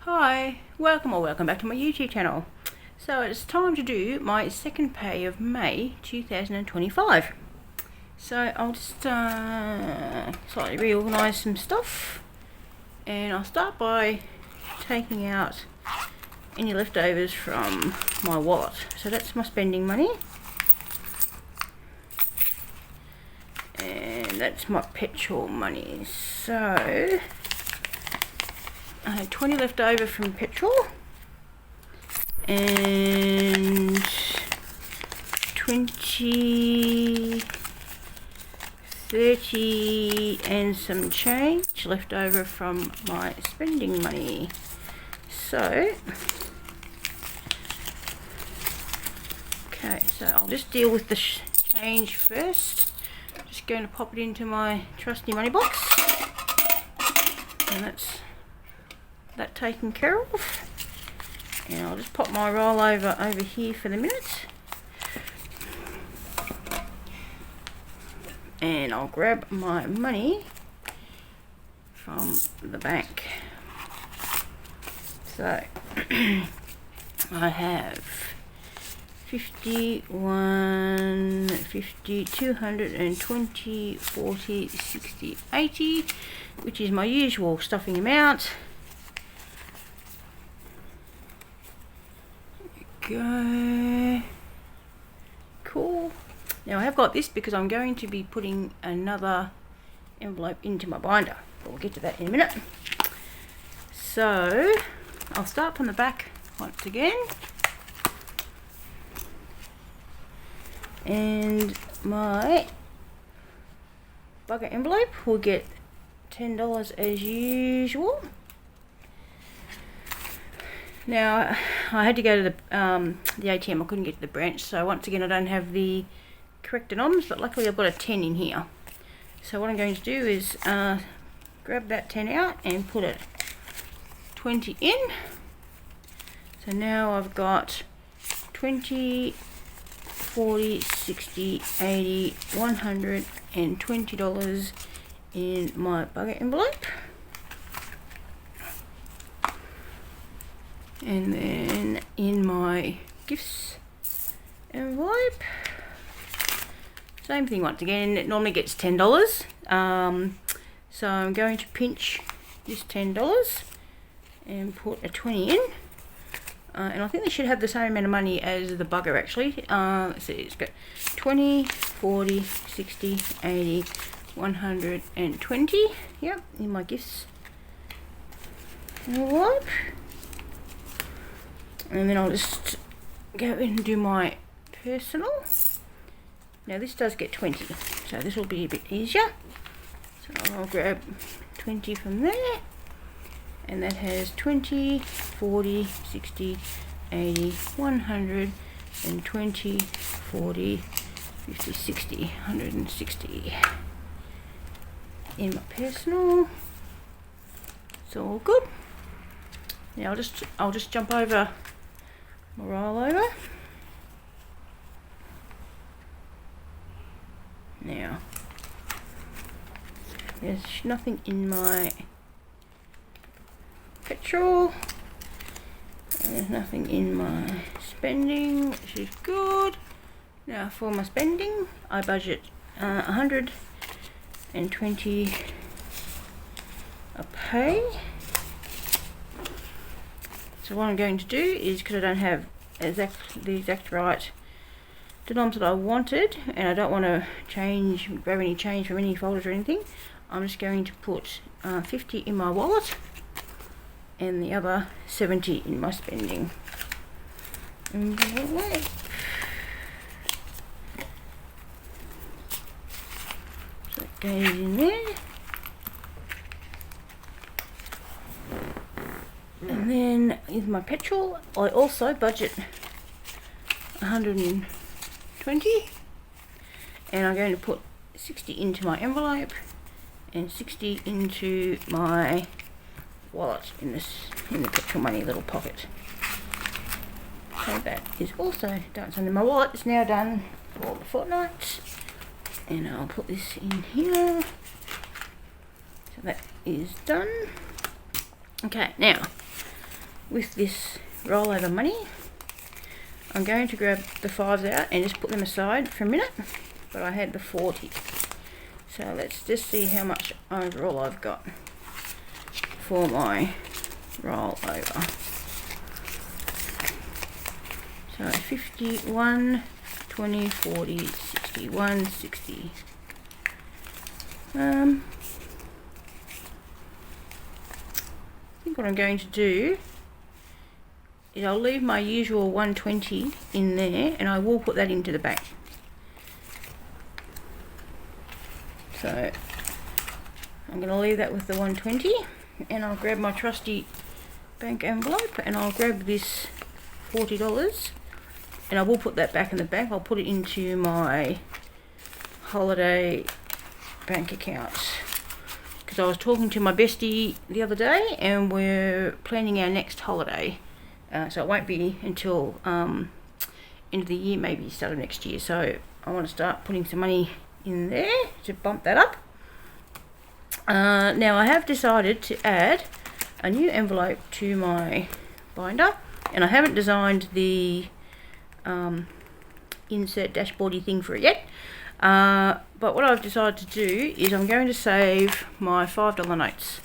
Hi, welcome back to my YouTube channel. So it's time to do my second pay of May 2025. So I'll just slightly reorganise some stuff, and I'll start by taking out any leftovers from my wallet. So that's my spending money, and that's my petrol money. So I had 20 left over from petrol and 20, 30 and some change left over from my spending money. So, okay, so I'll just deal with the change first. Just going to pop it into my trusty money box, and that's that taken care of. And I'll just pop my rollover over here for the minute, and I'll grab my money from the bank. So I have 51, 50, 220, 40, 60, 80, which is my usual stuffing amount. Go. Cool. Now I have got this because I'm going to be putting another envelope into my binder, but we'll get to that in a minute. So I'll start from the back once again, and my bugger envelope will get $10 as usual. Now, I had to go to the ATM. I couldn't get to the branch, so once again I don't have the correct noms, but luckily I've got a 10 in here. So what I'm going to do is grab that 10 out and put a 20 in. So now I've got 20, 40, 60, 80, $120 in my bugger envelope. And then in my gifts envelope, same thing once again. It normally gets $10, so I'm going to pinch this $10 and put a 20 in, and I think they should have the same amount of money as the bugger actually. Let's see, it's got 20, 40, 60, 80, 120, yep, in my gifts envelope. And then I'll just go in and do my personal. Now this does get 20, so this will be a bit easier. So I'll grab 20 from there, and that has 20, 40, 60, 80, 120, 40, 50, 60, 160 in my personal. It's all good. Now I'll just jump over my rollover. Now, there's nothing in my petrol, and there's nothing in my spending, which is good. Now for my spending, I budget 120 a pay. So what I'm going to do is, because I don't have the exact right denoms that I wanted, and I don't want to grab any change from any folders or anything, I'm just going to put 50 in my wallet and the other 70 in my spending envelope. So it goes in there. And then with my petrol, I also budget 120, and I'm going to put 60 into my envelope and 60 into my wallet in the petrol money little pocket. So that is also done. So my wallet is now done for the fortnight, and I'll put this in here. So that is done. Okay, now with this rollover money, I'm going to grab the 5s out and just put them aside for a minute, but I had the 40. So let's just see how much overall I've got for my rollover. So 51, 20, 40, 60, 160. I think what I'm going to do is I'll leave my usual 120 in there, and I will put that into the bank. So I'm going to leave that with the 120, and I'll grab my trusty bank envelope, and I'll grab this $40, and I will put that back in the bank. I'll put it into my holiday bank account, because I was talking to my bestie the other day and we're planning our next holiday, so it won't be until end of the year, maybe start of next year. So I want to start putting some money in there to bump that up. Now I have decided to add a new envelope to my binder, and I haven't designed the insert dashboardy thing for it yet. But what I've decided to do is I'm going to save my $5 notes.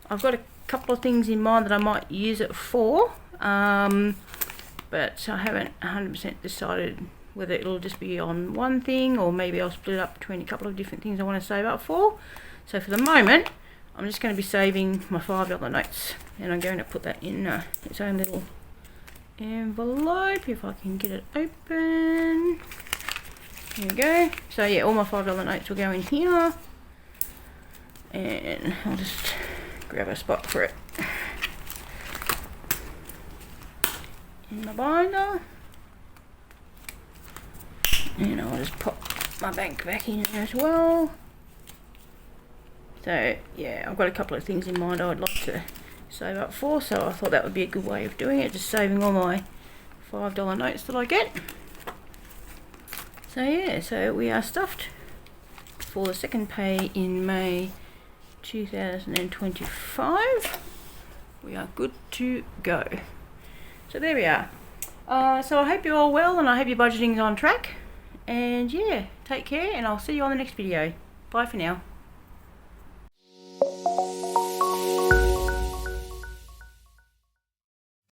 I've got a couple of things in mind that I might use it for, but I haven't 100% decided whether it'll just be on one thing, or maybe I'll split it up between a couple of different things I want to save up for. So for the moment, I'm just going to be saving my $5 notes, and I'm going to put that in its own little envelope, if I can get it open. There we go. So yeah, all my $5 notes will go in here, and I'll just grab a spot for it in the binder, and I'll just pop my bank back in there as well. So yeah, I've got a couple of things in mind I'd like to save up for, so I thought that would be a good way of doing it, just saving all my $5 notes that I get. So yeah, so we are stuffed for the second pay in May 2025. We are good to go. So there we are. So I hope you're all well, and I hope your budgeting's on track. And yeah, take care, and I'll see you on the next video. Bye for now.